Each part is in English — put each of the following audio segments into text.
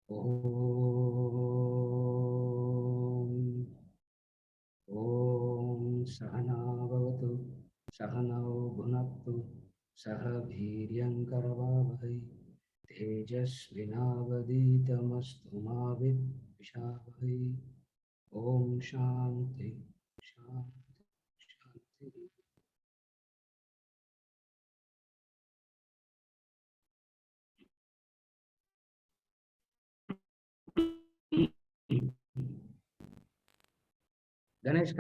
Om Om Sahana Bhavatu Sahanao Bhunaktu Saha Bhiryankaravavahai Tejasvinavaditamastu ma Vidvishavahai. Om Shanti Shanti Shanti. Ganesh,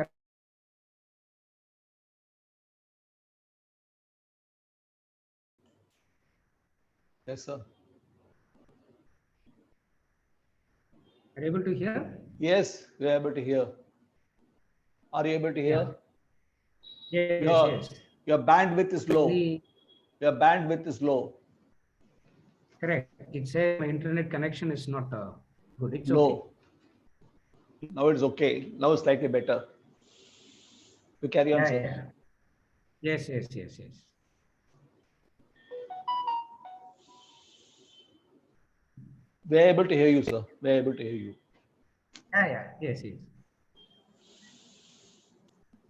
Yes, sir. are you able to hear? Yes, we are able to hear. Are you able to Yeah. hear? Yes, Your yes. your bandwidth is low. The Your bandwidth is low. correct. It says my internet connection is not good. It's okay. Low. Now it's okay. Now it's slightly better. You carry on, Yeah, sir. yeah. Yes, yes, yes, yes. We are able to hear you, sir. We are able to hear you. Yeah, yeah. Yes, yes.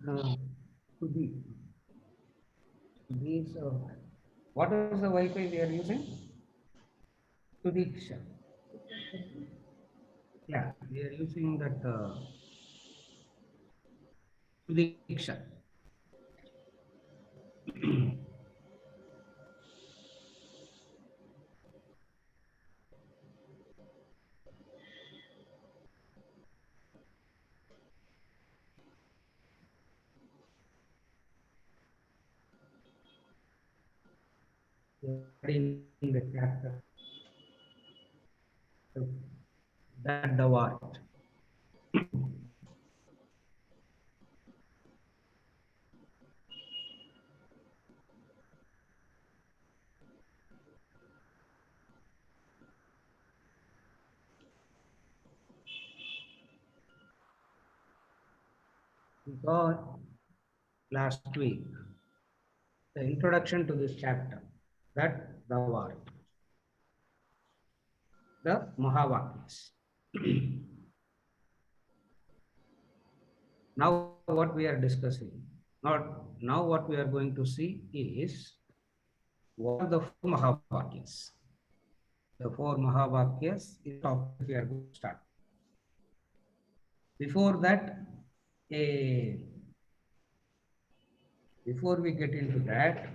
Uh, could be. These. What is the Wi-Fi we are using? Sudiksha. Yeah, we are using that Sudiksha. In the chapter that the what. Because last week the introduction to this chapter that the what, the Mahavakyas. Now what we are discussing, not now what we are going to see is what are the four Mahavakyas. The four Mahavakyas is the topic we are going to start. Before that, a before we get into that,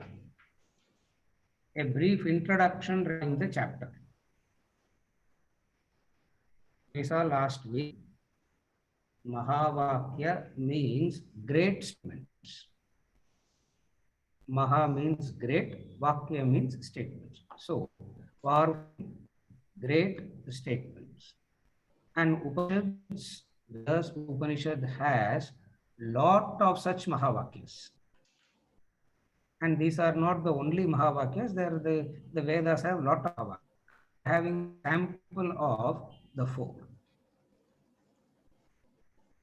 a brief introduction regarding the chapter. We saw last week, Mahavakya means great statements. Maha means great, Vakya means statements. So, for great statements. And Upanishads, thus Upanishad has lot of such Mahavakyas. And these are not the only Mahavakyas, the Vedas have lot of Mahavakyas. Having sample of the four,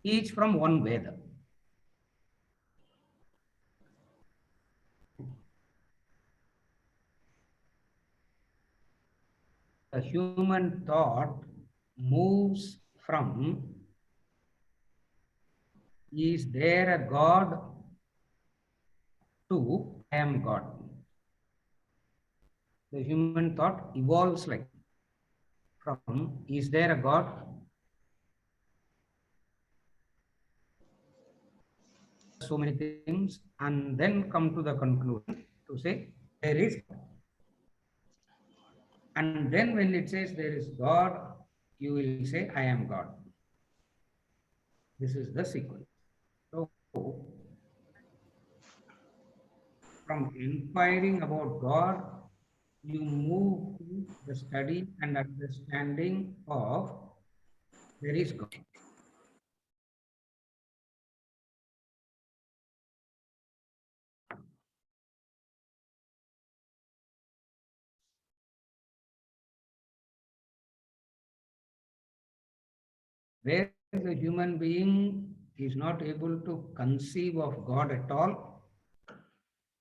each from one Veda. The human thought moves from is there a God to I am God. The human thought evolves like from is there a God so many things and then come to the conclusion to say there is God. And then when it says there is God, you will say I am God. This is the sequence. So from inquiring about God, you move to the study and understanding of there is God. Where the human being is not able to conceive of God at all,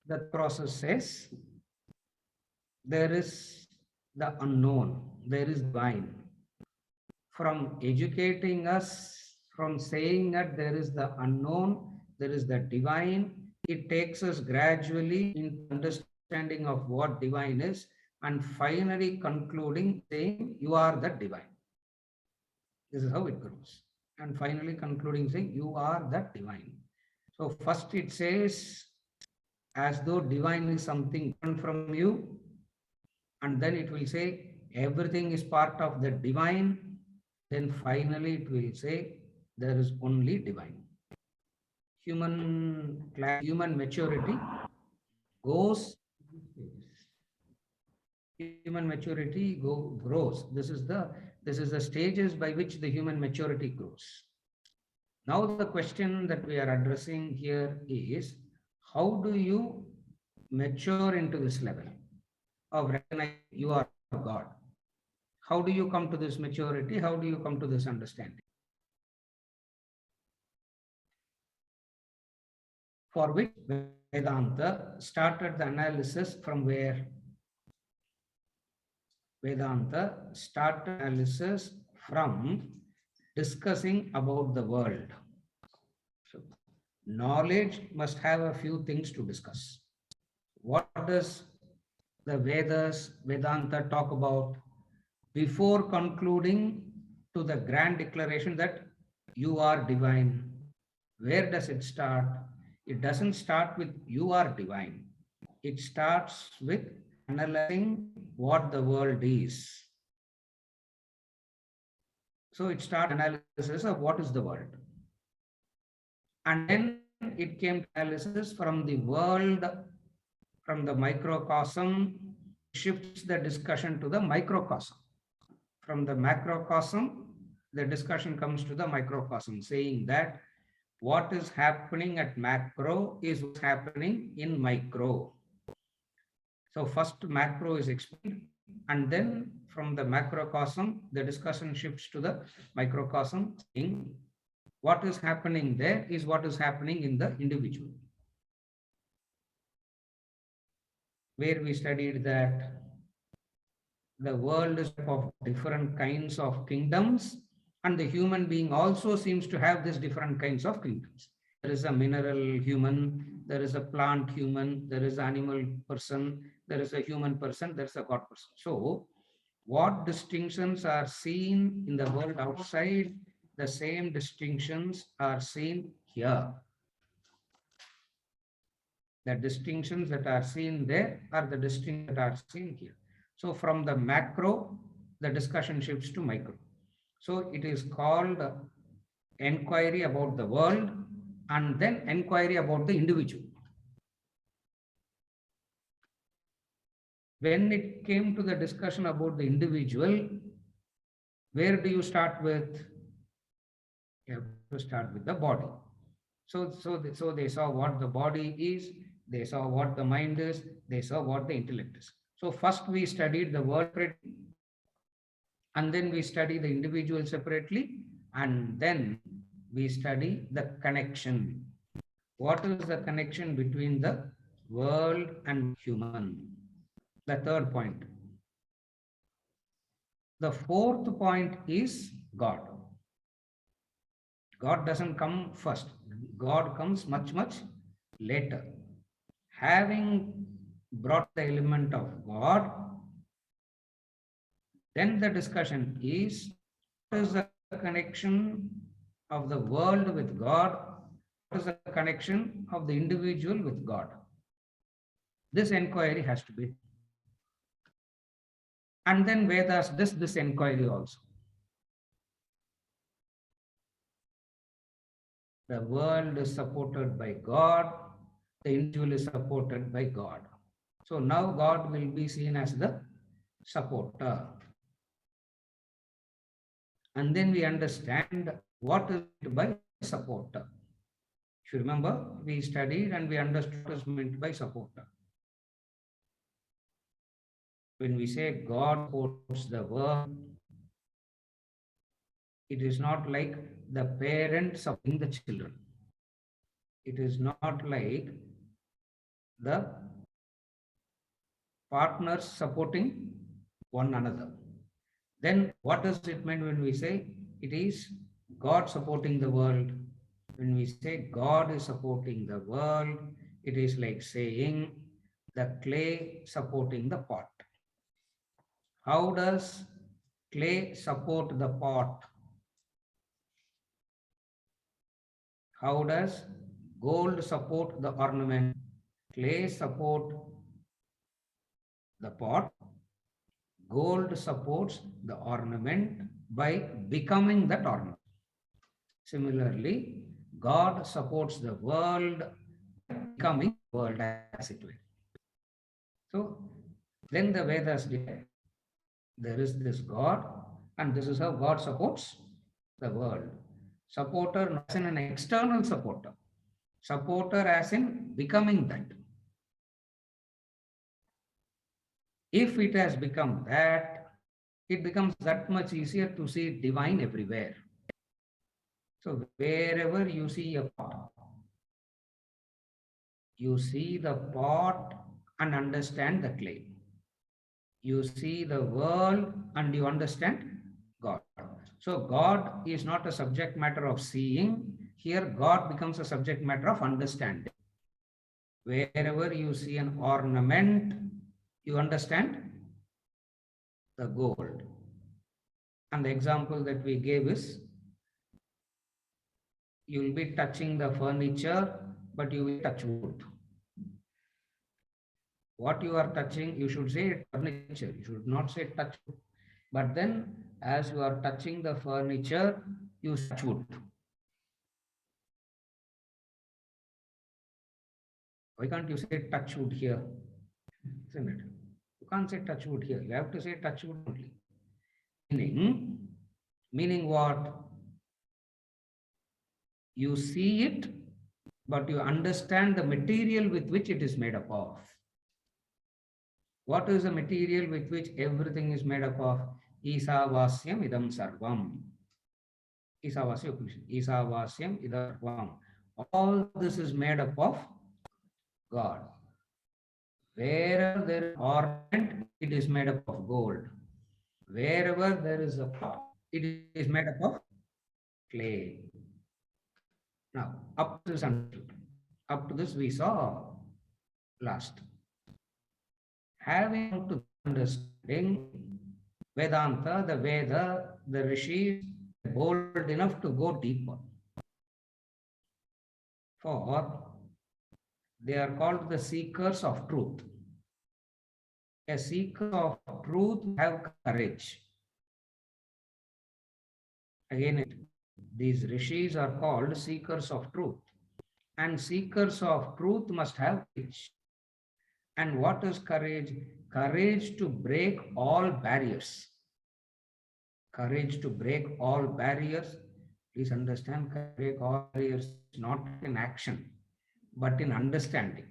the process says there is the unknown, there is divine. from educating us, from saying that there is the unknown, there is the divine. It takes us gradually into understanding of what divine is, and finally concluding saying, you are the divine. This is how it grows. And finally concluding saying, you are the divine. So first it says, as though divine is something different from you, and then it will say everything is part of the divine. Then finally it will say there is only divine. Human maturity goes. Human maturity grows. This is the stages by which the human maturity grows. Now the question that we are addressing here is, how do you mature into this level of recognizing you are God? How do you come to this maturity? How do you come to this understanding? For which Vedanta started the analysis from where? Vedanta started analysis from discussing about the world. So, knowledge must have a few things to discuss. What does the Vedas, Vedanta talk about before concluding to the grand declaration that you are divine? Where does it start? It doesn't start with you are divine. It starts with analyzing what the world is. So it starts analysis of what is the world. And then it came to analysis from the world, from the microcosm, shifts the discussion to the microcosm. From the macrocosm, the discussion comes to the microcosm, saying that what is happening at macro is what's happening in micro. So first macro is explained, and then from the macrocosm, the discussion shifts to the microcosm, saying what is happening there is what is happening in the individual. Where we studied that the world is of different kinds of kingdoms, and the human being also seems to have these different kinds of kingdoms. There is a mineral human, there is a plant human, there is an animal person, there is a human person, there is a God person. So, what distinctions are seen in the world outside, the same distinctions are seen here. The distinctions that are seen there are the distinctions that are seen here. So from the macro, the discussion shifts to micro. So it is called inquiry about the world and then inquiry about the individual. When it came to the discussion about the individual, where do you start with? You have to start with the body. So they saw what the body is, they saw what the mind is, they saw what the intellect is. So first we studied the world separately, and then we study the individual separately, and then we study the connection. What is the connection between the world and human? The third point. The fourth point is God. God doesn't come first. God comes much, much later. Having brought the element of God, then the discussion is, what is the connection of the world with God? What is the connection of the individual with God? This inquiry has to be. And then Vedas does this inquiry also. The world is supported by God, the individual is supported by God. So now God will be seen as the supporter. And then we understand what is meant by supporter. If you remember, we studied and we understood what is meant by supporter. When we say God supports the world, it is not like the parent supporting the children. It is not like the partners supporting one another. Then what does it mean when we say it is God supporting the world? When we say God is supporting the world, it is like saying the clay supporting the pot. How does clay support the pot? How does gold support the ornament? Clay support the pot. Gold supports the ornament by becoming that ornament. Similarly, God supports the world by becoming the world as it were. So then the Vedas declare there is this God, and this is how God supports the world. Supporter not as in an external supporter, supporter as in becoming that. If it has become that, it becomes that much easier to see divine everywhere. So wherever you see a pot, you see the pot and understand the clay. You see the world and you understand God. So God is not a subject matter of seeing. Here God becomes a subject matter of understanding. Wherever you see an ornament, you understand the gold. And the example that we gave is, you will be touching the furniture, but you will touch wood. What you are touching, you should say furniture. You should not say touch wood. But then, as you are touching the furniture, you touch wood. Why can't you say touch wood here? Isn't it? You can't say touch wood here. You have to say touch wood only. Meaning what? You see it, but you understand the material with which it is made up of. What is the material with which everything is made up of? Isavasyam idam sarvam. Isavasya Upanishad. Isavasyam idam sarvam. All this is made up of God. Wherever there is ornament, it is made up of gold. Wherever there is a pot, it is made up of clay. Now, up to this understood. Up to this we saw last. Having come to understanding Vedanta, the Veda, the Rishis, bold enough to go deeper. For they are called the seekers of truth. A seeker of truth have courage. Again, these rishis are called seekers of truth. And seekers of truth must have courage. And what is courage? Courage to break all barriers. Courage to break all barriers. Please understand, break all barriers not in action, but in understanding.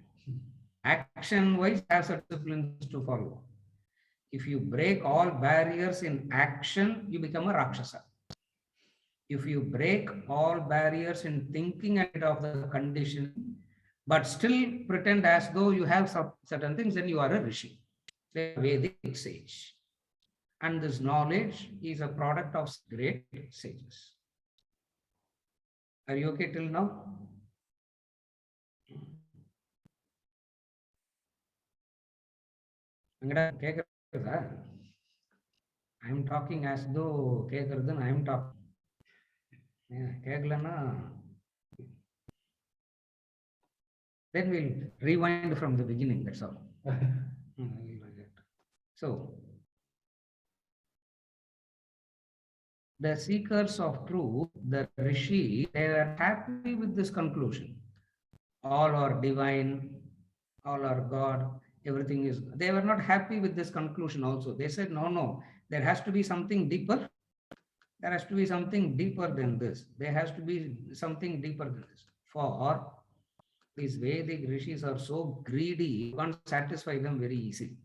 Action-wise, has a disciplines to follow. If you break all barriers in action, you become a Rakshasa. If you break all barriers in thinking and of the condition, but still pretend as though you have some certain things, then you are a Rishi, a Vedic sage. And this knowledge is a product of great sages. Are you okay till now? I am talking as though I am talking. Then we'll rewind from the beginning, that's all. So, the seekers of truth, the Rishi, they are happy with this conclusion. All are divine, all are God, everything is. They were not happy with this conclusion also. They said, no, there has to be something deeper. There has to be something deeper than this. There has to be something deeper than this. For these Vedic rishis are so greedy, you can't satisfy them very easily.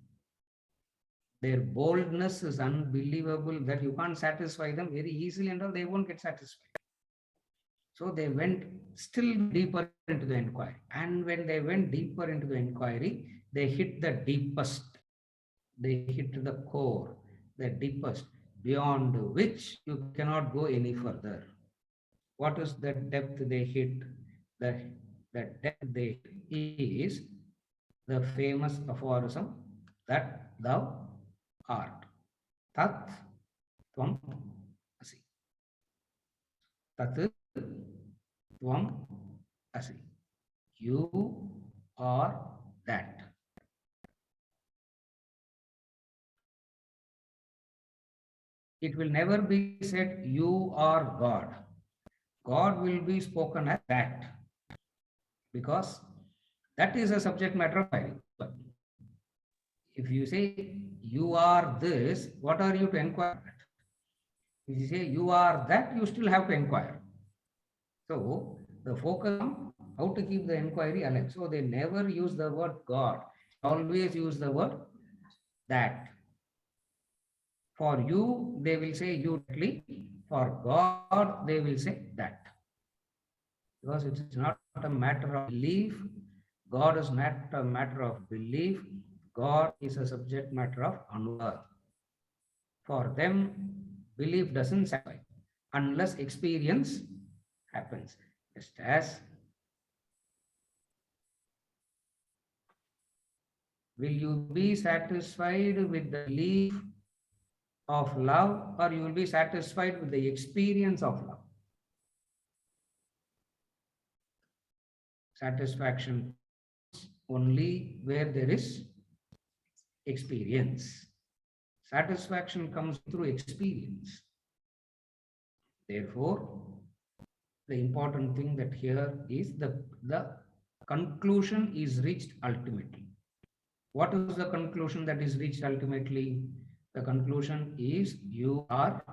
Their boldness is unbelievable that you can't satisfy them very easily, and all they won't get satisfied. So they went still deeper into the inquiry. And when they went deeper into the inquiry, they hit the deepest. They hit the core, the deepest. beyond which you cannot go any further. What is the depth they hit? The, the depth they hit is the famous aphorism that thou art. Tat tvam asi. Tat tvam asi. You are that. It will never be said you are God. God will be spoken as that, because that is a subject matter of inquiry. If you say you are this, what are you to inquire at? If you say you are that, you still have to inquire. So the focus on how to keep the inquiry alive. So they never use the word God, always use the word that. For you, they will say you directly. For God, they will say that. Because it is not a matter of belief. God is not a matter of belief. God is a subject matter of anubhav. For them, belief doesn't satisfy unless experience happens. Just as, will you be satisfied with the belief of love, or you will be satisfied with the experience of love? Satisfaction only where there is experience. Satisfaction comes through experience. Therefore, the important thing that here is the conclusion is reached ultimately. What is the conclusion that is reached ultimately? The conclusion is you are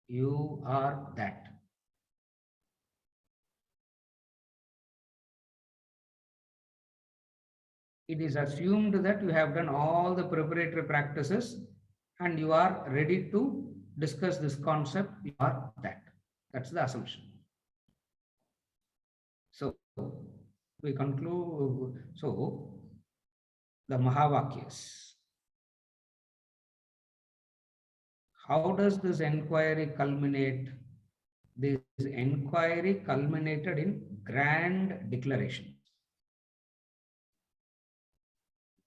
that. It is assumed that you have done all the preparatory practices and you are ready to discuss this concept. You are that. That's the assumption. So we conclude. So the Mahavakyas. How does this inquiry culminate? This inquiry culminated in grand declaration.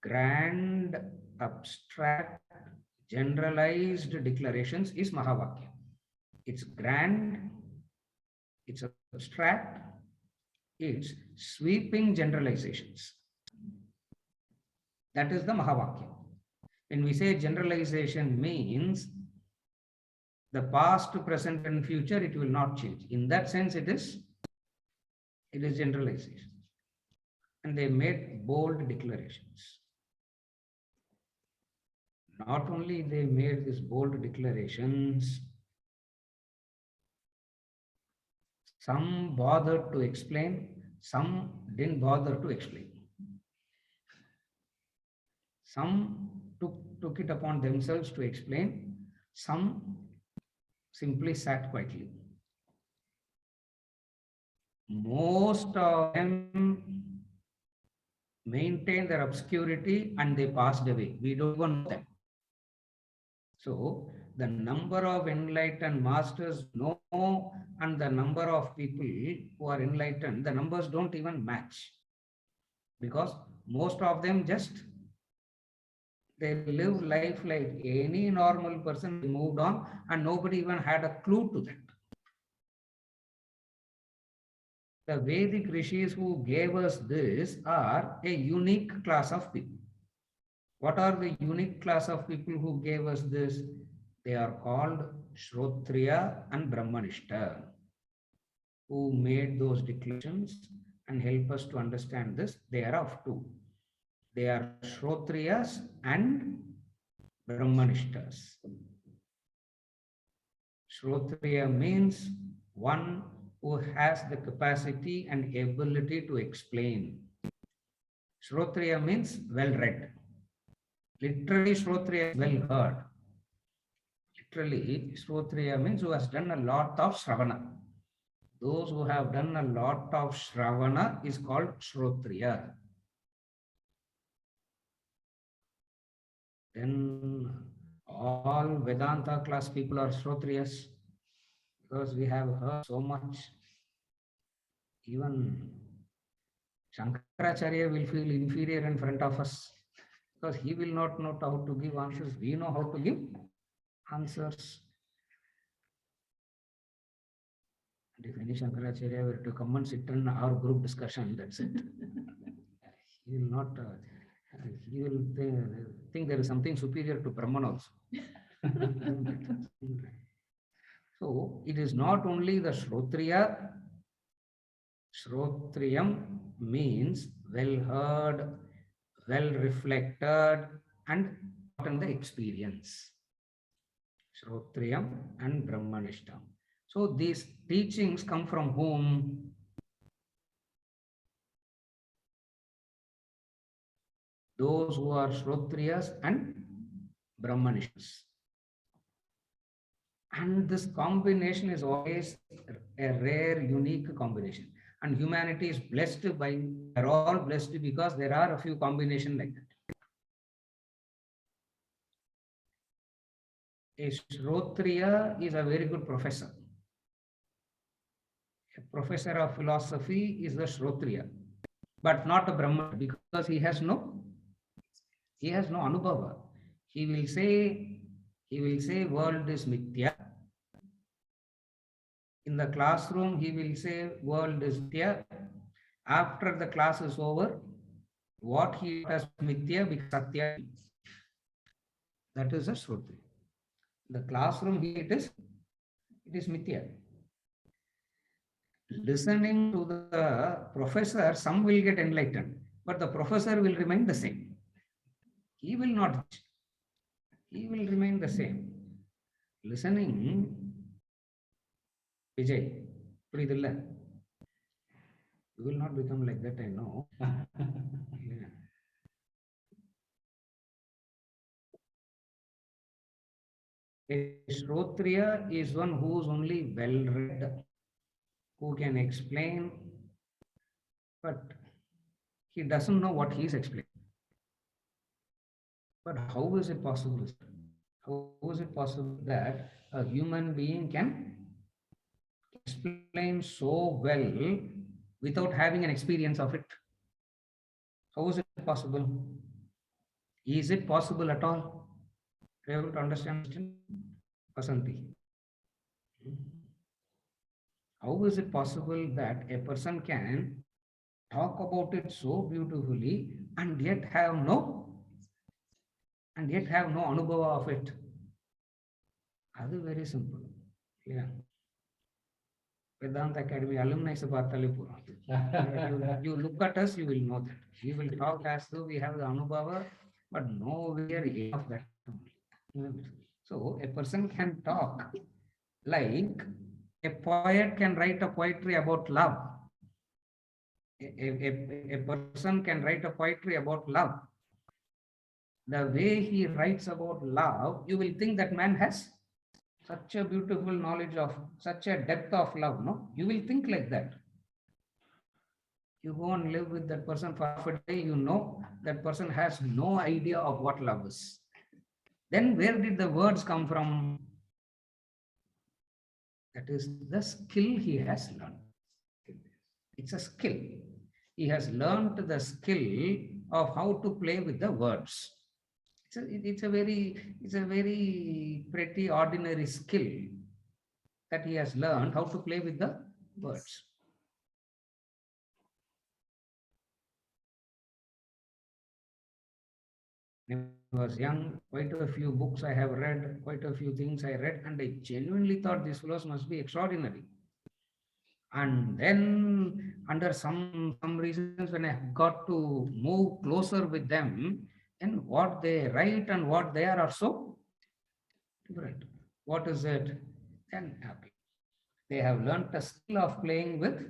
Grand, abstract, generalized declarations is Mahavakya. It's grand, it's abstract, it's sweeping generalizations. That is the Mahavakya. When we say generalization means the past, present, and future, it will not change. In that sense, it is generalization. And they made bold declarations. Not only they made these bold declarations, some bothered to explain, some didn't bother to explain. Some took it upon themselves to explain, some simply sat quietly. Most of them maintained their obscurity and they passed away. We don't even know them. So the number of enlightened masters know and the number of people who are enlightened, the numbers don't even match. Because most of them just, they live life like any normal person, they moved on and nobody even had a clue to that. The Vedic rishis who gave us this are a unique class of people. What are the unique class of people who gave us this? They are called Shrotriya and Brahmanishta, who made those declarations and help us to understand this. They are of two. They are Shrotriyas and Brahmanishtas. Shrotriya means one who has the capacity and ability to explain. Shrotriya means well read. Literally, Shrotriya is well heard. Literally, Shrotriya means who has done a lot of Shravana. Those who have done a lot of Shravana is called Shrotriya. Then All Vedanta class people are Shrotriyas because we have heard so much. Even Shankaracharya will feel inferior in front of us because he will not know how to give answers. We know how to give answers. And if any Shankaracharya were to come and sit in our group discussion, that's it. He will not, he will think there is something superior to Brahman also. So it is not only the Shrotriya. Shrotriyam means well heard, well reflected, and gotten the experience. Shrotriyam and Brahmanishtam. So these teachings come from whom? Those who are Shrotriyas and Brahmanishtas. And this combination is always a rare, unique combination. And humanity is blessed by, they're all blessed because there are a few combinations like that. A Shrotriya is a very good professor. A professor of philosophy is the Shrotriya, but not a Brahman because he has no Anubhava. He will say world is mithya. In the classroom, he will say world is mithya. After the class is over, what he has mithya becomes satya. That is a Shrotriya. The classroom, it is mithya. Listening to the professor, some will get enlightened, but the professor will remain the same. He will not, he will remain the same. Listening, Vijay, you will not become like that, I know. Yeah. A Shrotriya is one who is only well read, who can explain, but he doesn't know what he is explaining. But how is it possible? How is it possible that a human being can explain so well without having an experience of it? How is it possible? Is it possible at all? Are you able to understand? Vasanti. How is it possible that a person can talk about it so beautifully and yet have no anubhava of it? That is very simple. Yeah. Vedanta Academy alumni you look at us, you will know that. We will talk as though we have the anubhava, but nowhere of that. So a person can talk like a poet can write a poetry about love. A person can write a poetry about love. The way he writes about love, you will think that man has such a beautiful knowledge of, such a depth of love, no? You will think like that. You go and live with that person for half a day, you know that person has no idea of what love is. Then where did the words come from? That is the skill he has learned. It's a skill. He has learned the skill of how to play with the words. It's a very pretty ordinary skill that he has learned how to play with the words. When I was young, quite a few books I have read, quite a few things I read, and I genuinely thought these fellows must be extraordinary. And then under some reasons, when I got to move closer with them, and what they write and what they are so different. What is it? Then happy. They have learnt a skill of playing with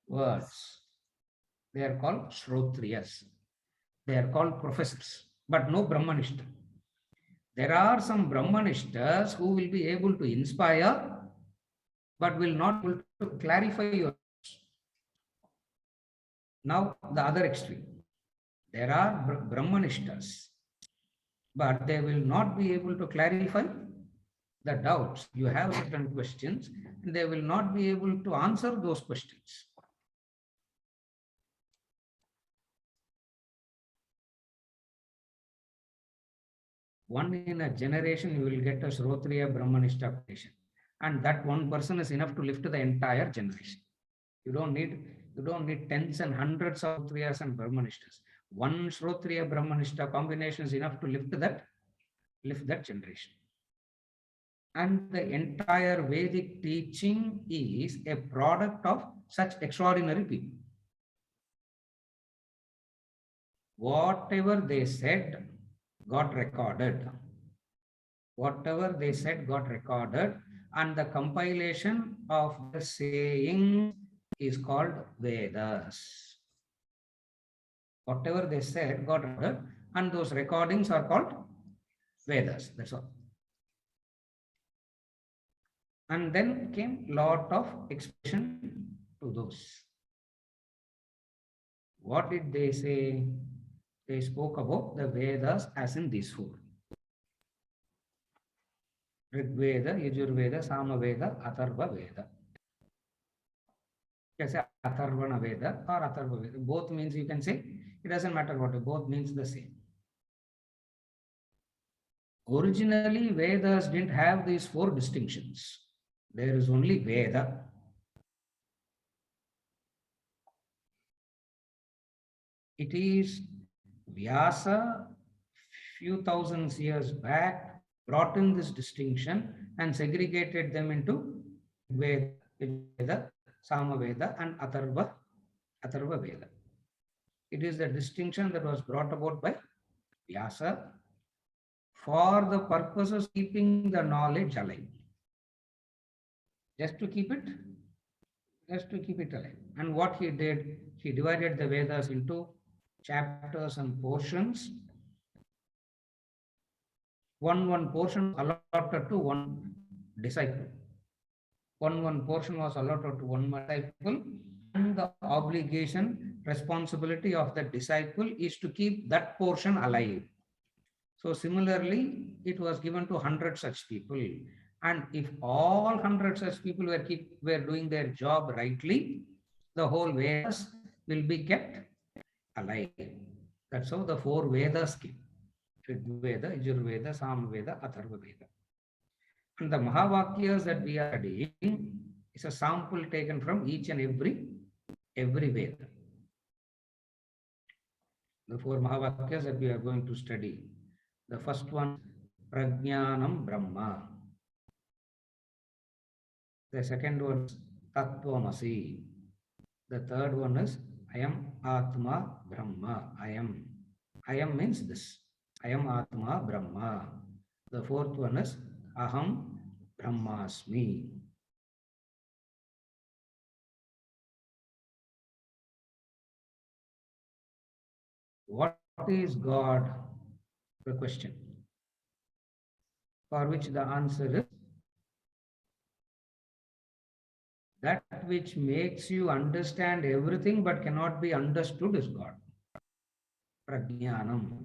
words. They are called Shrotriyas. They are called professors, but no Brahmanishta. There are some Brahmanishtas who will be able to inspire, but will not be able to clarify your. Now, the other extreme. There are Brahmanishtas but they will not be able to clarify the doubts. You have certain questions, and they will not be able to answer those questions. One in a generation, you will get a Shrotriya Brahmanishta patient. And that one person is enough to lift the entire generation. You don't need tens and hundreds of Shrotriyas and Brahmanishtas. One Shrotriya Brahmanishta combination is enough to lift that generation. And the entire Vedic teaching is a product of such extraordinary people. Whatever they said got recorded. Whatever they said got recorded, and the compilation of the saying is called Vedas. Whatever they said got recorded, and those recordings are called Vedas. That's all. And then came lot of expression to those. What did they say? They spoke about the Vedas as in these four. Rig Veda, Yajur Veda, Sama Veda, Atharva Veda. You can say Atharvana Veda or Atharva Veda. Both means you can say, it doesn't matter what, both means the same. Originally, Vedas didn't have these four distinctions. There is only Veda. It is Vyasa, few thousands years back, brought in this distinction and segregated them into Veda, Sama Veda, and Atharva Veda. It is the distinction that was brought about by Vyasa for the purposes of keeping the knowledge alive. Just to keep it alive. And what he did, he divided the Vedas into chapters and portions. One portion allotted to one disciple. One portion was allotted to one disciple, and the obligation, responsibility of the disciple is to keep that portion alive. So similarly, it was given to 100 such people. And if all 100 such people were doing their job rightly, the whole Vedas will be kept alive. That's how the four Vedas came. Rig Veda, Yajur Veda, Sam Veda, Atharva Veda. And the Mahavakyas that we are studying is a sample taken from each and every Veda. The four Mahavakyas that we are going to study. The first one, Prajnanam Brahma. The second one is Tattvamasi. The third one is I am Atma Brahma. I am means this. I am Atma Brahma. The fourth one is Aham Brahmasmi. What is God? The question. For which the answer is that which makes you understand everything but cannot be understood is God. Prajnanam.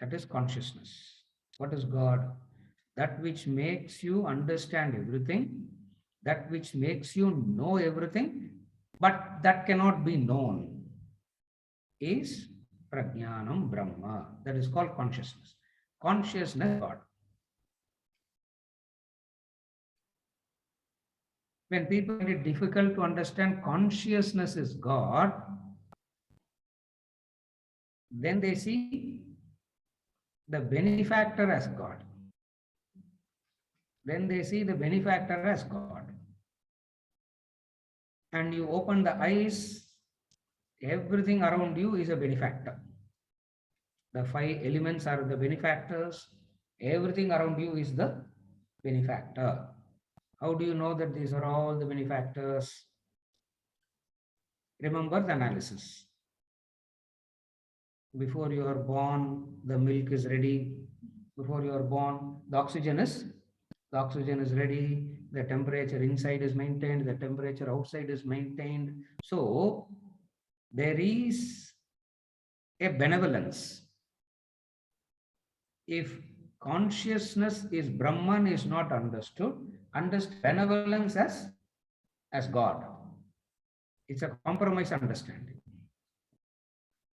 That is consciousness. What is God? That which makes you understand everything, that which makes you know everything, but that cannot be known is Prajnanam Brahma. That is called consciousness. Consciousness, God. When people find it difficult to understand consciousness is God, then they see the benefactor as God. Then they see the benefactor as God. And you open the eyes, everything around you is a benefactor. The five elements are the benefactors. Everything around you is the benefactor. How do you know that these are all the benefactors? Remember the analysis. Before you are born, the milk is ready. Before you are born, the oxygen is ready. The temperature inside is maintained. The temperature outside is maintained. So there is a benevolence. if consciousness is Brahman is not understood, understand benevolence as God. It's a compromise understanding.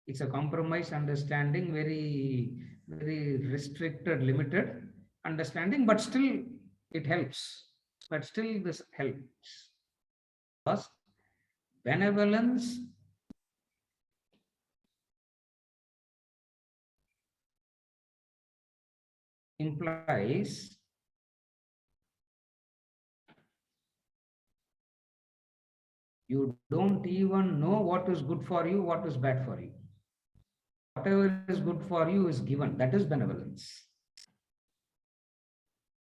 It's a compromise understanding, very restricted, limited understanding, but still it helps. But still this helps. Because benevolence implies you don't even know what is good for you, what is bad for you. Whatever is good for you is given. That is benevolence.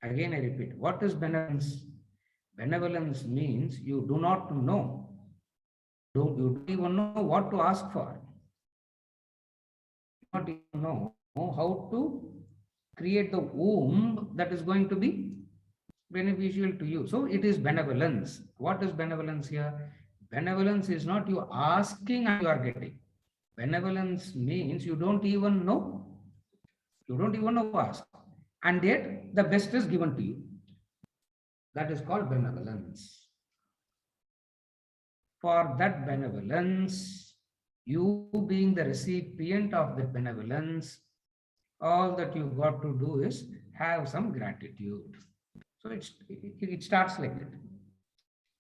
Again, I repeat, what is benevolence? Benevolence means you do not know. You don't even know what to ask for. You don't even know how to create the womb that is going to be beneficial to you. So it is benevolence. What is benevolence here? Benevolence is not you asking and you are getting. Benevolence means you don't even know. You don't even know what to ask. And yet the best is given to you. That is called benevolence. For that benevolence, you being the recipient of the benevolence, all that you got to do is have some gratitude. So it starts like that.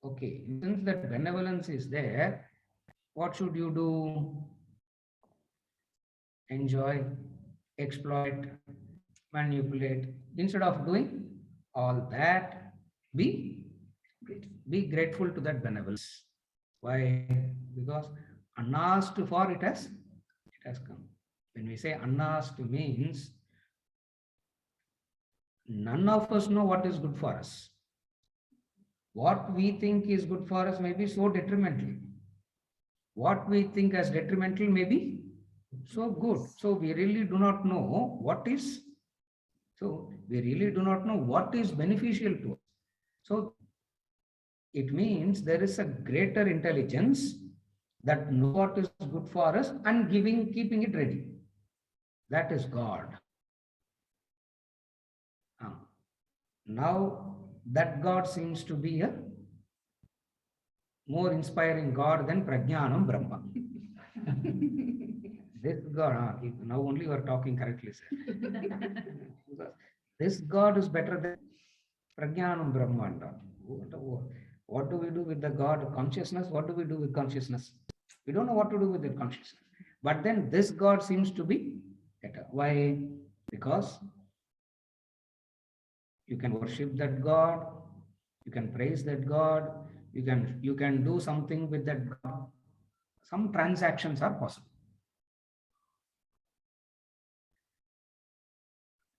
Okay, since that benevolence is there, what should you do? Enjoy, exploit, manipulate. Instead of doing all that, be grateful to that benevolence. Why? Because unasked for it has come. When we say unasked means none of us know what is good for us. What we think is good for us may be so detrimental. What we think as detrimental may be so good. So we really do not know what is. So we really do not know what is beneficial to us. So it means there is a greater intelligence that knows what is good for us and keeping it ready. That is God. Now that God seems to be a more inspiring God than Prajnanam Brahma. This God, now only you are talking correctly, sir. This God is better than Prajnanam Brahmanda. What do we do with the God consciousness? What do we do with consciousness? We don't know what to do with the consciousness. But then this God seems to be better. Why? Because you can worship that God, you can praise that God, you can do something with that God. Some transactions are possible.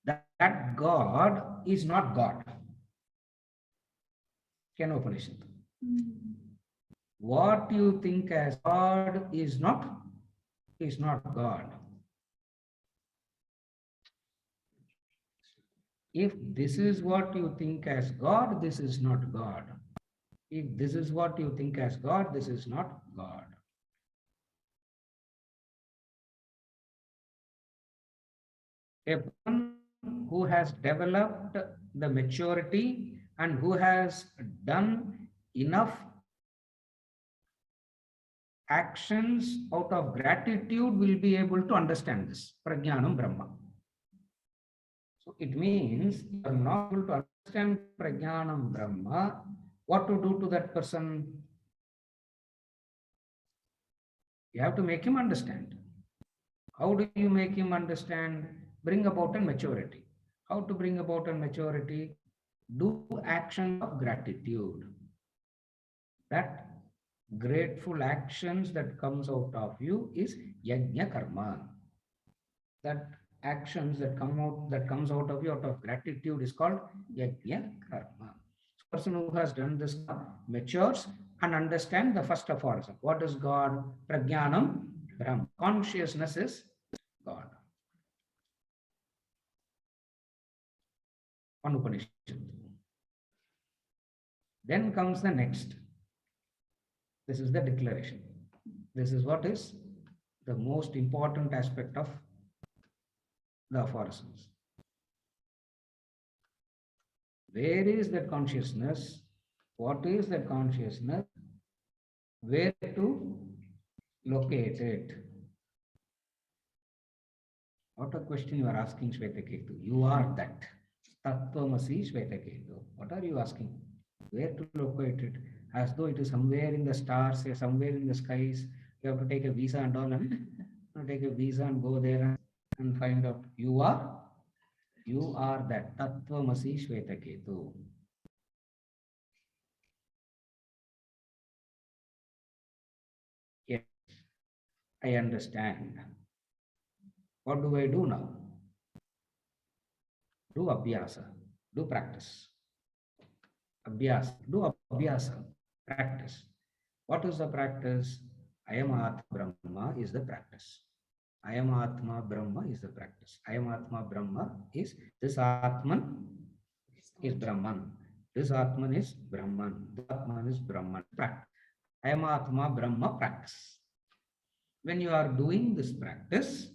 That God is not God. Can Upanishad. What you think as God is not God. If this is what you think as God, this is not God. If this is what you think as God, this is not God. A person who has developed the maturity and who has done enough actions out of gratitude will be able to understand this Prajnanam Brahma. So it means you are not able to understand Prajnanam Brahma. What to do to that person? You have to make him understand. How do you make him understand? Bring about a maturity. How to bring about a maturity? Do action of gratitude. That grateful actions that comes out of you is yajna karma. That actions that comes out of you out of gratitude is called yajna karma. Person who has done this matures and understand the first of all. What is God? Prajnanam Brahma. Consciousness is God. On Upanishad. Then comes the next. This is the declaration. This is what is the most important aspect of the aphorisms. Where is that consciousness? What is that consciousness? Where to locate it? What a question you are asking, Shvetaketu. You are that. Tattvamasi Shvetaketu. What are you asking? Where to locate it? As though it is somewhere in the stars, somewhere in the skies. You have to take a visa and all, and take a visa and go there and find out. You are that. Tattvamasi Shvetaketu. Yes, I understand. What do I do now? Do abhyasa, do practice. Abhyasa, do abhyasa, practice. What is the practice? Ayam Atma Brahma is the practice. Ayam Atma Brahma is the practice. Ayam Atma Brahma is this Atman is Brahman. This Atman is Brahman. This Atman is Brahman. Practice. Ayam Atma Brahma practice. When you are doing this practice,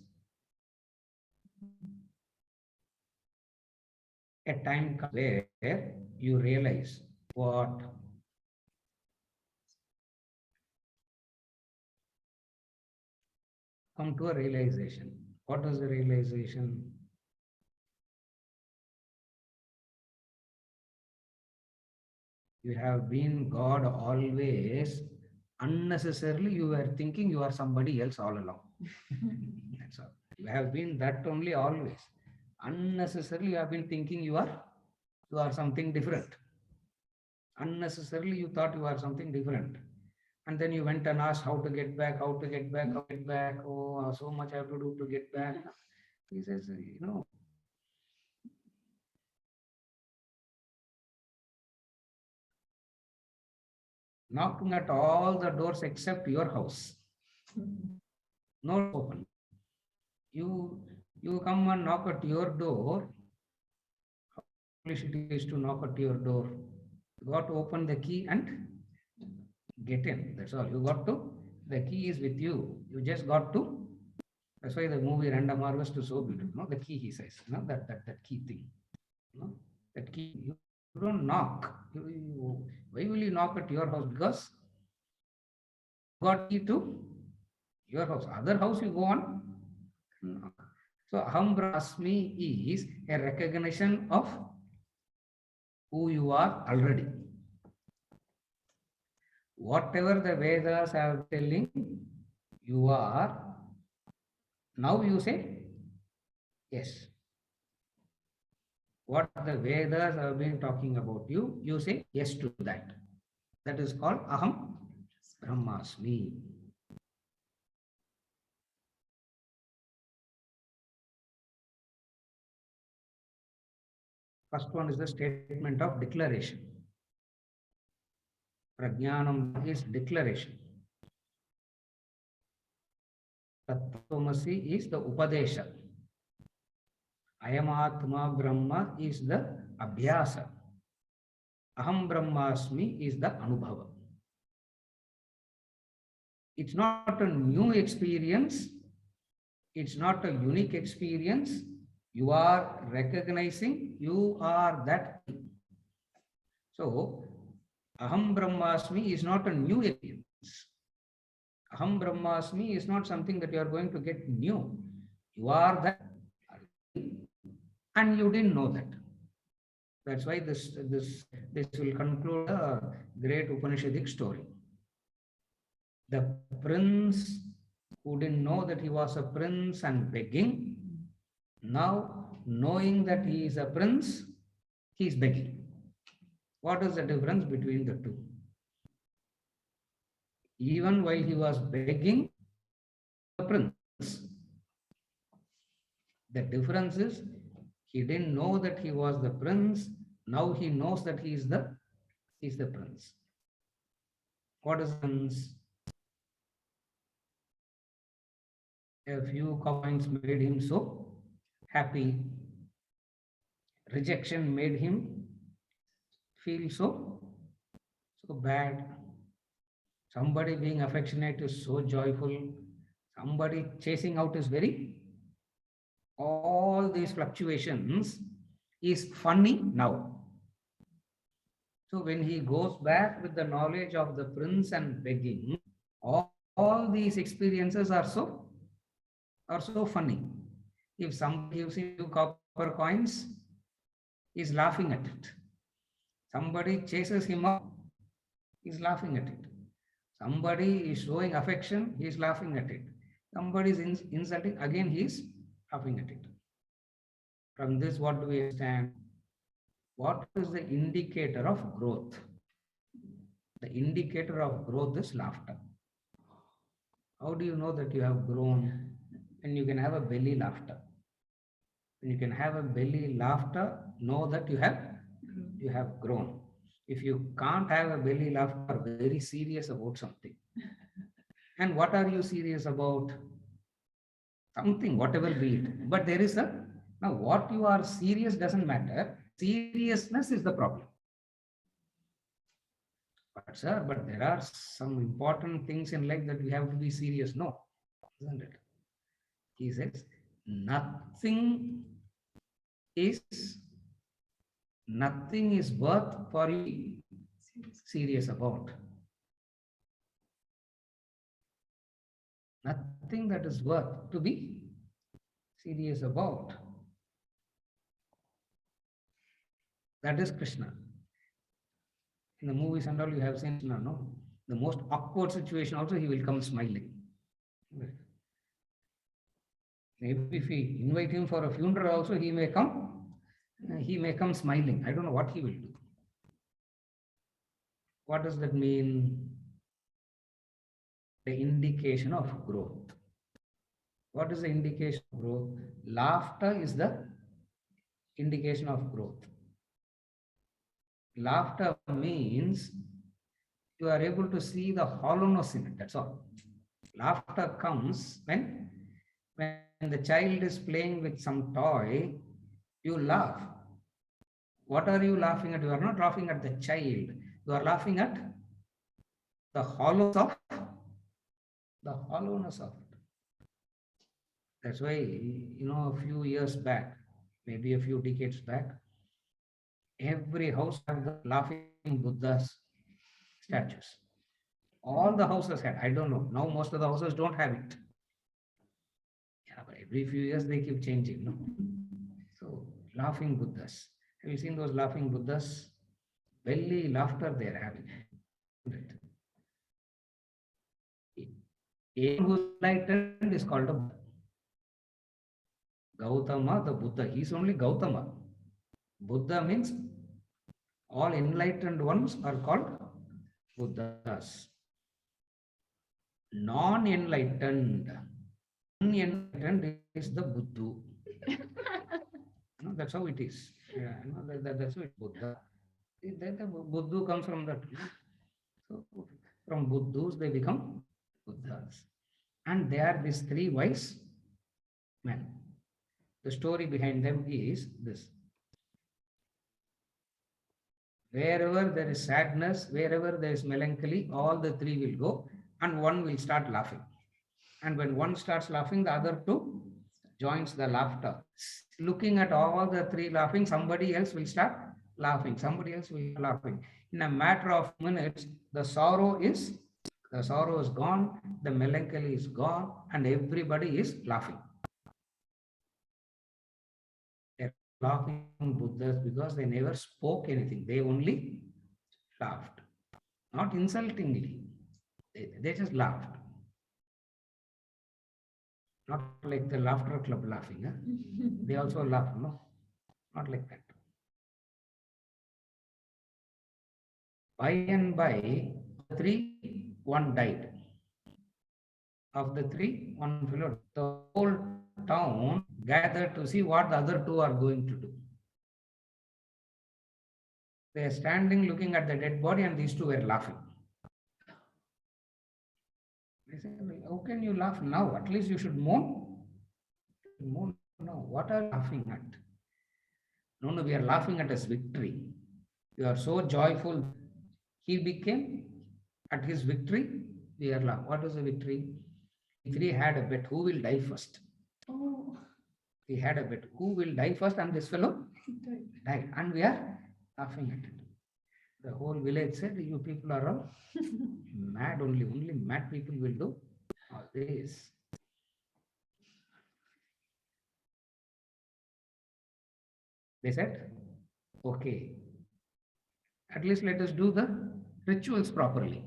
a time comes where you realize what come to a realization. What is the realization? You have been God always. Unnecessarily, you were thinking you are somebody else all along. That's all. You have been that only always. Unnecessarily, you have been thinking you are something different. Unnecessarily, you thought you are something different. And then you went and asked how to get back, how to get back, how to get back. Oh, so much I have to do to get back. He says, knocking at all the doors except your house. No open. You come and knock at your door. How foolish it is to knock at your door. You got to open the key and get in. That's all. You got to. The key is with you. You just got to. That's why the movie Random Harvest is so beautiful. No, the key, he says. No, that key thing. No, that key. You don't knock. Why will you knock at your house? Because you got key to your house. Other house you go on. Knock. So Aham Brahmasmi is a recognition of who you are already. Whatever the Vedas are telling, you are. Now you say, yes. What the Vedas have been talking about you, you say yes to that. That is called Aham Brahmasmi. First one is the statement of declaration. Prajnanam is declaration. Tattvamasi is the Upadesha. Ayam Atma Brahma is the Abhyasa. Aham Brahmasmi is the Anubhava. It's not a new experience. It's not a unique experience. You are recognizing you are that. So, Aham Brahmasmi is not a new experience. Aham Brahmasmi is not something that you are going to get new. You are that, and you didn't know that. That's why this will conclude a great Upanishadic story. The prince who didn't know that he was a prince and begging, now knowing that he is a prince, he is begging. What is the difference between the two? Even while he was begging, the prince. The difference is he didn't know that he was the prince. Now he knows that he is the prince. What is the prince? A few coins made him so happy. Rejection made him feel so bad. Somebody being affectionate is so joyful. Somebody chasing out is very. All these fluctuations is funny now. So when he goes back with the knowledge of the prince and begging, all these experiences are so funny. If somebody gives him 2 copper coins, he's laughing at it. Somebody chases him up, he's laughing at it. Somebody is showing affection, he's laughing at it. Somebody is insulting, again he's laughing at it. From this, what do we understand? What is the indicator of growth? The indicator of growth is laughter. How do you know that you have grown? When you can have a belly laughter. When you can have a belly laughter, know that you have grown. If you can't have a belly laughter, very serious about something. And what are you serious about? Something, whatever be it. But there is a now what you are serious doesn't matter. Seriousness is the problem. But sir, but there are some important things in life that we have to be serious. No, isn't it? He says, nothing is worth for you serious about. Nothing that is worth to be serious about. That is Krishna. In the movies and all, you have seen Krishna, no? The most awkward situation also, he will come smiling. Maybe if we invite him for a funeral also, he may come smiling. I don't know what he will do. What does that mean? The indication of growth. What is the indication of growth? Laughter is the indication of growth. Laughter means you are able to see the hollowness in it. That's all. Laughter comes when the child is playing with some toy, you laugh. What are you laughing at? You are not laughing at the child. You are laughing at the hollowness of it. That's why, a few years back, maybe a few decades back, every house had the laughing Buddha's statues. All the houses had. I don't know. Now most of the houses don't have it. Yeah, but every few years they keep changing. No? So laughing Buddhas. Have you seen those laughing Buddhas? Belly laughter they are having. Anyone who's enlightened is called a Buddha. Gautama, the Buddha, he's only Gautama. Buddha means all enlightened ones are called Buddhas. Non-enlightened is the Buddha. No, that's how it is. Yeah, that's how it is. Buddha. The Buddha comes from that. So from Buddhas they become Buddhas. And they are these 3 wise men. The story behind them is this. Wherever there is sadness, wherever there is melancholy, all the 3 will go and one will start laughing. And when one starts laughing, the other 2 joins the laughter. Looking at all the 3 laughing, somebody else will start laughing. Somebody else will start laughing. In a matter of minutes, the sorrow is gone, the melancholy is gone, and everybody is laughing. They're laughing Buddhas because they never spoke anything. They only laughed. Not insultingly. They just laughed. Not like the laughter club laughing. Huh? They also laugh. No, not like that. By and by, 3, 1 died. Of the 3, 1 fell. The whole town gathered to see what the other 2 are going to do. They are standing looking at the dead body and these 2 were laughing. They said, how can you laugh now? At least you should mourn. Mourn now. What are you laughing at? No, we are laughing at his victory. You are so joyful. He became, at his victory, we are laughing. What was the victory? We 3 had a bet. Who will die first? Oh. We had a bet. Who will die first? And this fellow died. And we are laughing at it. The whole village said, you people are all mad only. Only mad people will do all this. They said, okay, at least let us do the rituals properly.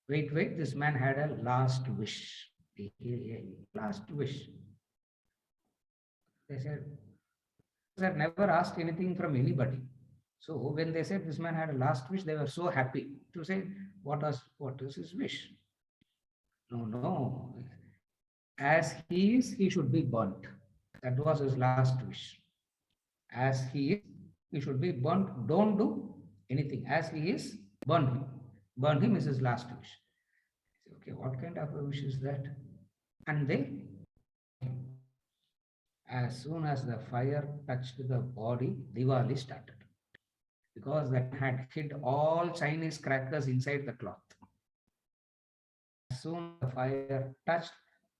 Wait, this man had a last wish. Last wish. They said, had never asked anything from anybody. So when they said this man had a last wish, they were so happy to say, what is his wish? No. As he is, he should be burnt. That was his last wish. As he is, he should be burnt. Don't do anything. As he is, burn him. Burn him is his last wish. Okay, what kind of a wish is that? And they, as soon as the fire touched the body, Diwali started. Because that had hid all Chinese crackers inside the cloth. As soon as the fire touched,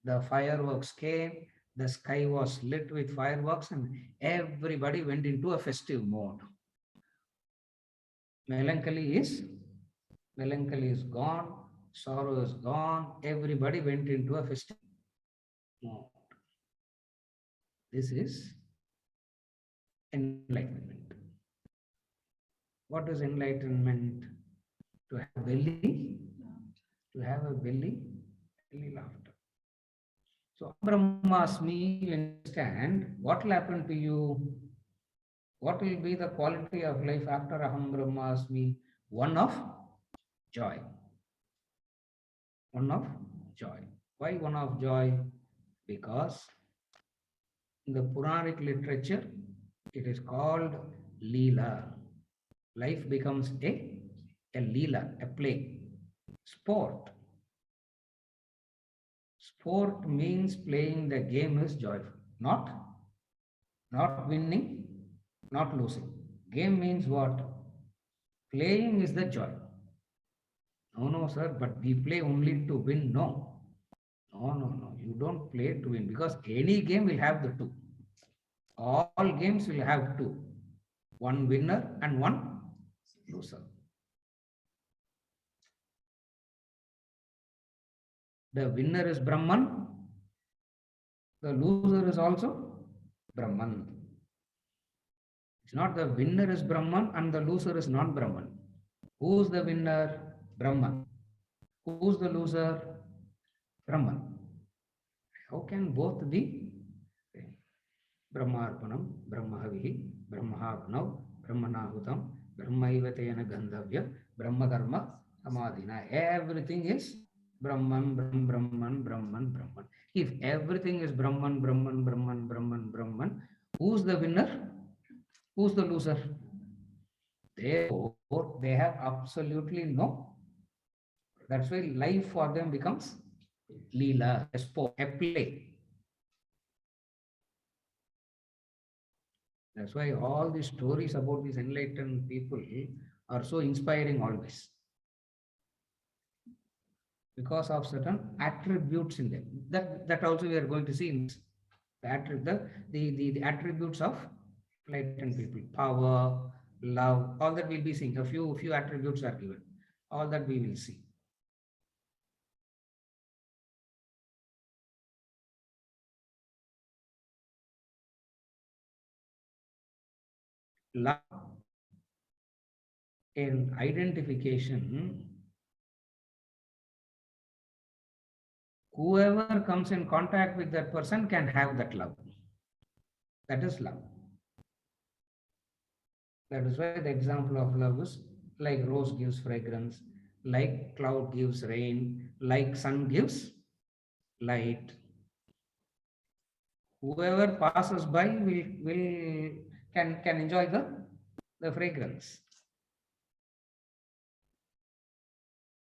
the fireworks came, the sky was lit with fireworks, and everybody went into a festive mode. Melancholy is gone, sorrow is gone, everybody went into a festive mode. This is enlightenment. What is enlightenment? To have a belly, belly laughter. So Brahmasmi, you understand what will happen to you? What will be the quality of life after Aham Brahmasmi? One of joy. One of joy. Why one of joy? Because in the Puranic literature, it is called Leela. Life becomes a Leela, a play. Sport. Sport means playing the game is joyful, not winning, not losing. Game means what? Playing is the joy. No, sir, but we play only to win. No. You don't play to win because any game will have the two. All games will have two. One winner and one loser. The winner is Brahman. The loser is also Brahman. It's not the winner is Brahman and the loser is not Brahman. Who's the winner? Brahman. Who's the loser? Brahman. How can both be? Brahmarpanam, Brahmahavihi, Brahmahavanav, Brahmanahutam, Brahmaivatena Gandhavya, Brahmadharma, Samadhina. Everything is Brahman, Brahman. If everything is Brahman, who's the winner? Who's the loser? Therefore, they have absolutely no. That's why life for them becomes Leela, a sport, a play. That's why all these stories about these enlightened people are so inspiring always. Because of certain attributes in them. That also we are going to see in this. The attributes of enlightened people. Power, love, all that we'll be seeing. A few attributes are given. All that we will see. Love in identification, whoever comes in contact with that person can have that love. That is love. That is why the example of love is like rose gives fragrance, like cloud gives rain, like sun gives light. Whoever passes by can enjoy the fragrance.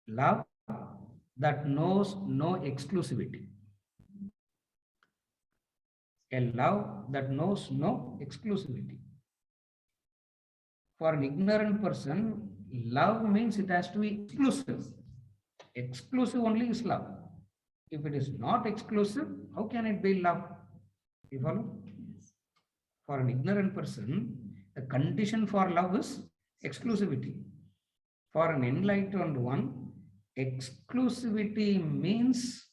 Love that knows no exclusivity. A love that knows no exclusivity. For an ignorant person, love means it has to be exclusive. Exclusive only is love. If it is not exclusive, how can it be love? You follow? For an ignorant person, the condition for love is Exclusivity. For an enlightened one, exclusivity means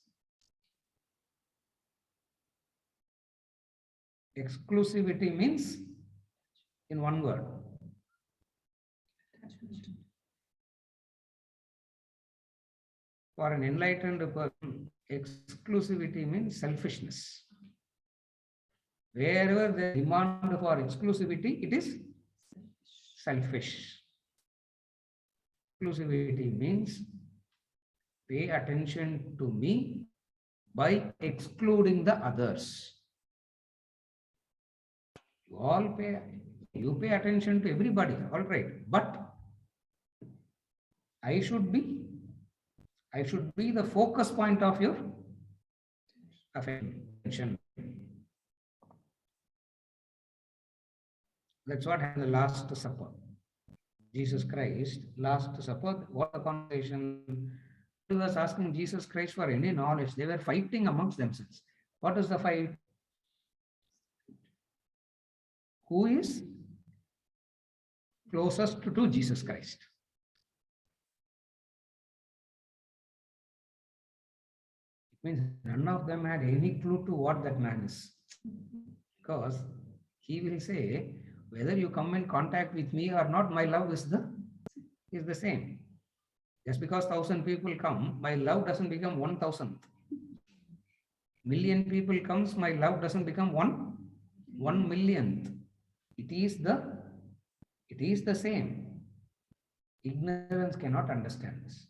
in one word. For an enlightened person, exclusivity means selfishness. Wherever the demand for exclusivity, it is selfish. Exclusivity means pay attention to me by excluding the others. You pay attention to everybody, all right, but I should be the focus point of your attention. That's what happened in the Last Supper. Jesus Christ, Last Supper, what the conversation? He was asking Jesus Christ for any knowledge. They were fighting amongst themselves. What is the fight? Who is closest to Jesus Christ? It means none of them had any clue to what that man is. Because he will say, whether you come in contact with me or not, my love is the same. Just because 1,000 people come, my love doesn't become 1,000th. Million people comes, my love doesn't become 1/1,000,000th. It is the same. Ignorance cannot understand this.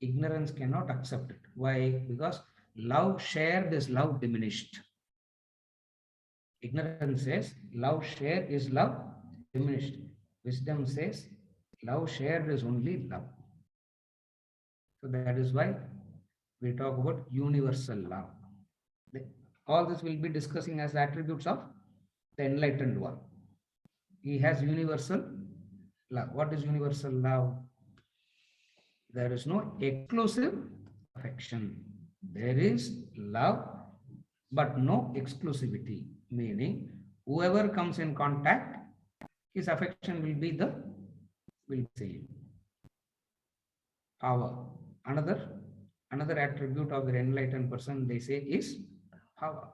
Ignorance cannot accept it. Why? Because love shared is love diminished. Ignorance says love shared is love diminished. Wisdom says love shared is only love. So that is why we talk about universal love. All this will be discussing as attributes of the enlightened one. He has universal love. What is universal love? There is no exclusive affection. There is love, but no exclusivity. Meaning, whoever comes in contact, his affection will be the same. Power. Another attribute of the enlightened person, they say, is power.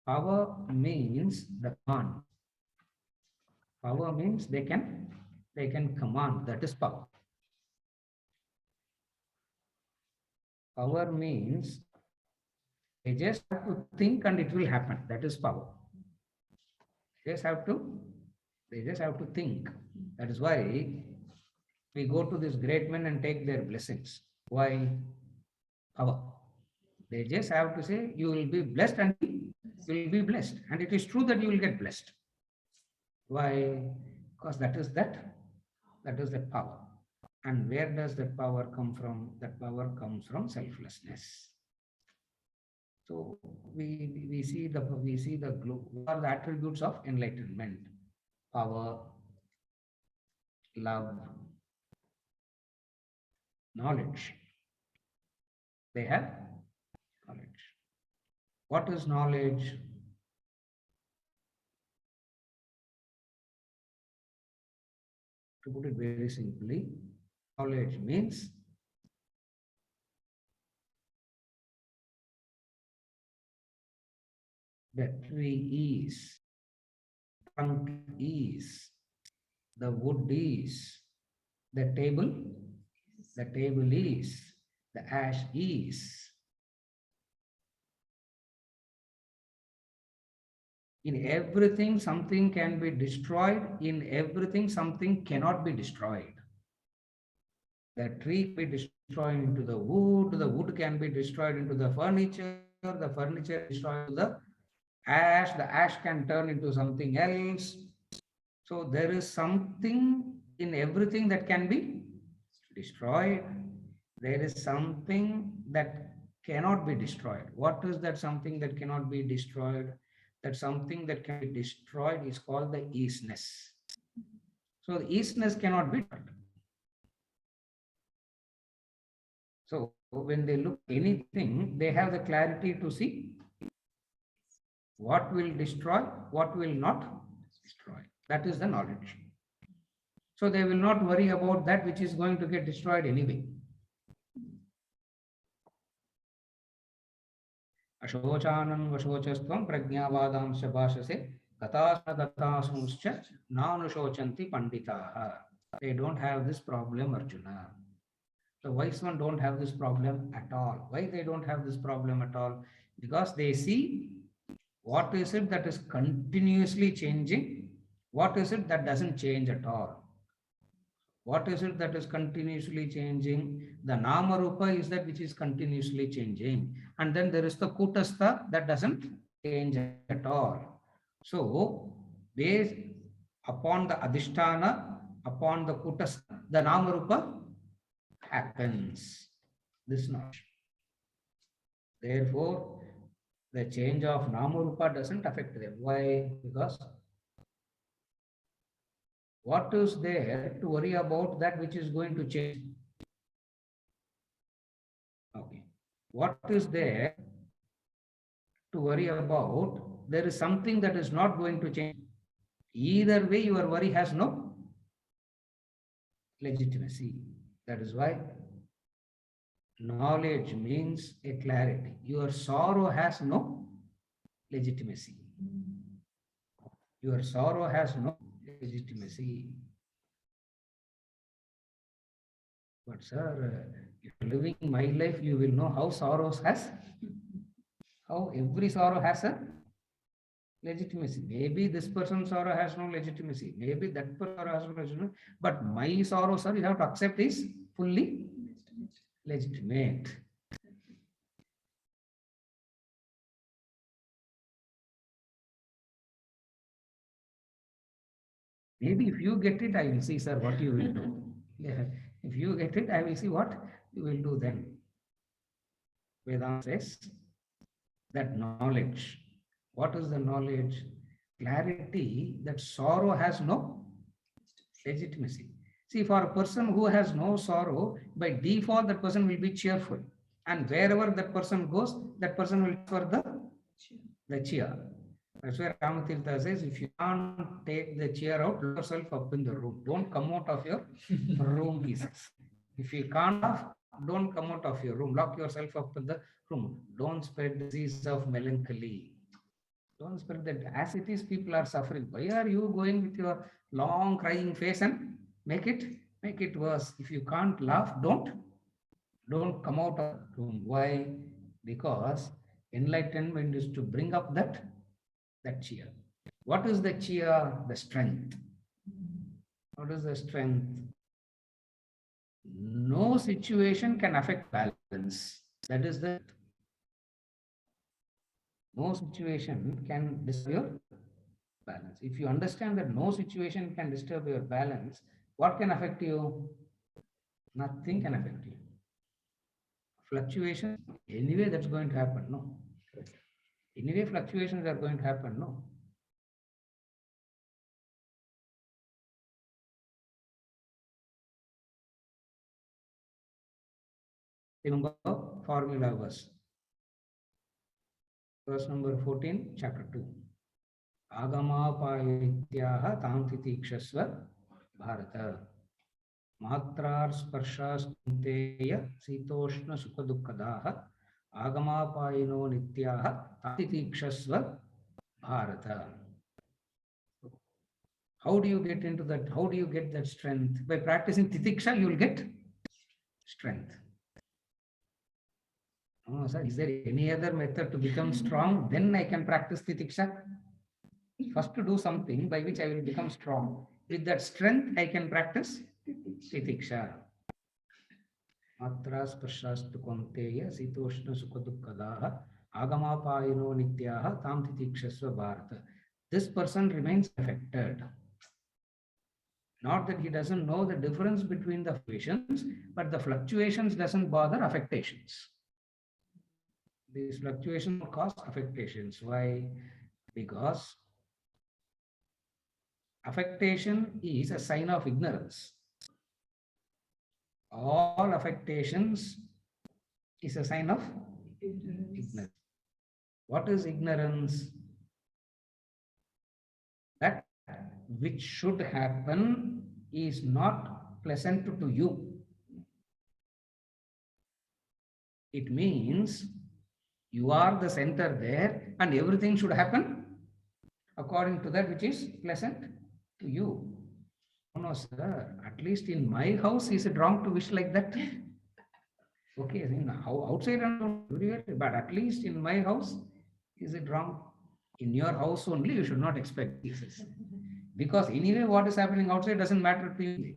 Power means the command. Power means they can command. That is power. Power means they just have to think and it will happen. That is power. They just have to think. That is why we go to these great men and take their blessings. Why? Power. They just have to say, you will be blessed and you will be blessed. And it is true that you will get blessed. Why? Because that is that power. And where does that power come from? That power comes from selflessness. So we see the what are the attributes of enlightenment? Power, love, knowledge. They have knowledge. What is knowledge? To put it very simply, knowledge means the tree is, trunk is, the wood is, the table is, the ash is. In everything, something can be destroyed. In everything, something cannot be destroyed. The tree can be destroyed into the wood can be destroyed into the furniture destroyed into the ash can turn into something else. So there is something in everything that can be destroyed. There is something that cannot be destroyed. What is that something that cannot be destroyed? That something that can be destroyed is called the easiness. So the easiness cannot be destroyed. So when they look at anything, they have the clarity to see what will destroy, what will not destroy. That is the knowledge. So they will not worry about that which is going to get destroyed anyway. Ashochanan vashochastvam prajnavadamsya bhashase gatasanagasungscha nanushocanti panditaha. They don't have this problem, Arjuna. The wise one don't have this problem at all. Why they don't have this problem at all? Because they see what is it that is continuously changing, what is it that doesn't change at all. What is it that is continuously changing? The Nama Rupa is that which is continuously changing. And then there is the Kutastha that doesn't change at all. So, based upon the Adhisthana, upon the Kutastha, the Nama Rupa happens. This knowledge. Therefore, the change of Nama Rupa doesn't affect them. Why? Because what is there to worry about that which is going to change? Okay. What is there to worry about? There is something that is not going to change. Either way, your worry has no legitimacy. That is why knowledge means a clarity. Your sorrow has no legitimacy. Your sorrow has no legitimacy. But sir, if you're living my life, you will know how every sorrow has a legitimacy. Maybe this person's sorrow has no legitimacy. Maybe that person's sorrow has no legitimacy. But my sorrow, sir, you have to accept is fully legitimate. Maybe if you get it, I will see, sir, what you will do. Yeah. If you get it, I will see what you will do then. Vedanta says that knowledge. What is the knowledge? Clarity that sorrow has no legitimacy. See, for a person who has no sorrow, by default, that person will be cheerful. And wherever that person goes, that person will for the cheer. That's where Ramatirtha says, if you can't take the chair out, lock yourself up in the room. Don't come out of your room, he says. If you can't laugh, don't come out of your room. Lock yourself up in the room. Don't spread the disease of melancholy. Don't spread that. As it is, people are suffering. Why are you going with your long crying face and make it worse? If you can't laugh, don't come out of the room. Why? Because enlightenment is to bring up that cheer. What is the cheer? The strength. What is the strength? No situation can affect balance. That is the no situation can disturb your balance. If you understand that no situation can disturb your balance, what can affect you? Nothing can affect you. Fluctuations, anyway, that's going to happen. No. Anyway, fluctuations are going to happen. No. Remember formula verse. Verse number 14, chapter 2. Agamapaityaha tamtitikshasva bharata. Matrar sparshastunteya sitoshna sukadukkadaha. Agamapayino nityaha tamtitikshasva bharata. How do you get into that? How do you get that strength? By practicing titiksha, you will get strength. Oh, sir, is there any other method to become strong? Then I can practice titiksha. First to do something by which I will become strong. With that strength, I can practice titiksha. Matra sparshastu konteya sitoshna sukadukkadaha agamapayino nityaha tam titikshasva bharata. This person remains affected. Not that he doesn't know the difference between the fluctuations, but the fluctuations doesn't bother affectations. These fluctuations cause affectations. Why? Because affectation is a sign of ignorance. All affectations is a sign of ignorance. What is ignorance? that which should happen is not pleasant to you. It means you are the center there and everything should happen according to that which is pleasant to you. No, no, sir. At least in my house, is it wrong to wish like that? Okay, in outside and everywhere, but at least in my house, is it wrong? In your house only, you should not expect this. Because anyway, what is happening outside doesn't matter to you.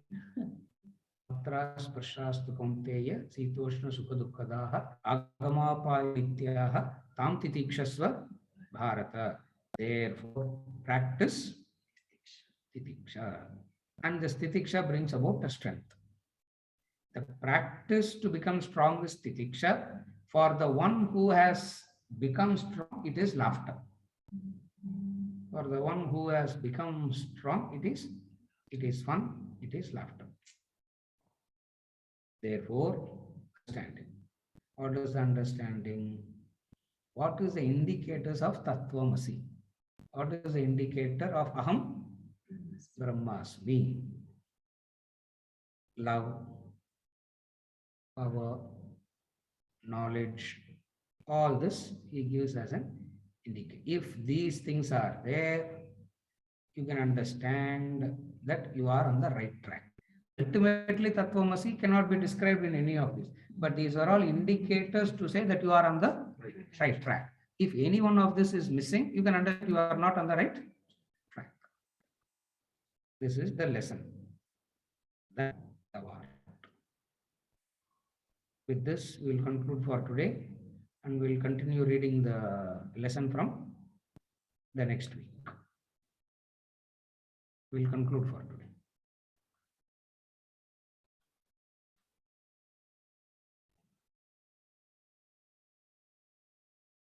Matra sprashastu kaunteya sitoshna sukha dukkadaha agamapaya nityaha tam titikshasva bharata. Therefore, practice titiksha. And the titiksha brings about a strength. The practice to become strong is titiksha. For the one who has become strong, it is laughter. For the one who has become strong, it is fun, it is laughter. Therefore, understanding. What is the understanding? What is the indicators of Tattvamasi? What is the indicator of Aham Brahmasmi? Love, power, knowledge, all this he gives as an indicator. If these things are there, you can understand that you are on the right track. Ultimately, Tattvamasi cannot be described in any of these, but these are all indicators to say that you are on the right track. If any one of this is missing, you can understand you are not on the right track. This is the lesson. That with this, we will conclude for today and we will continue reading the lesson from the next week. We will conclude for today.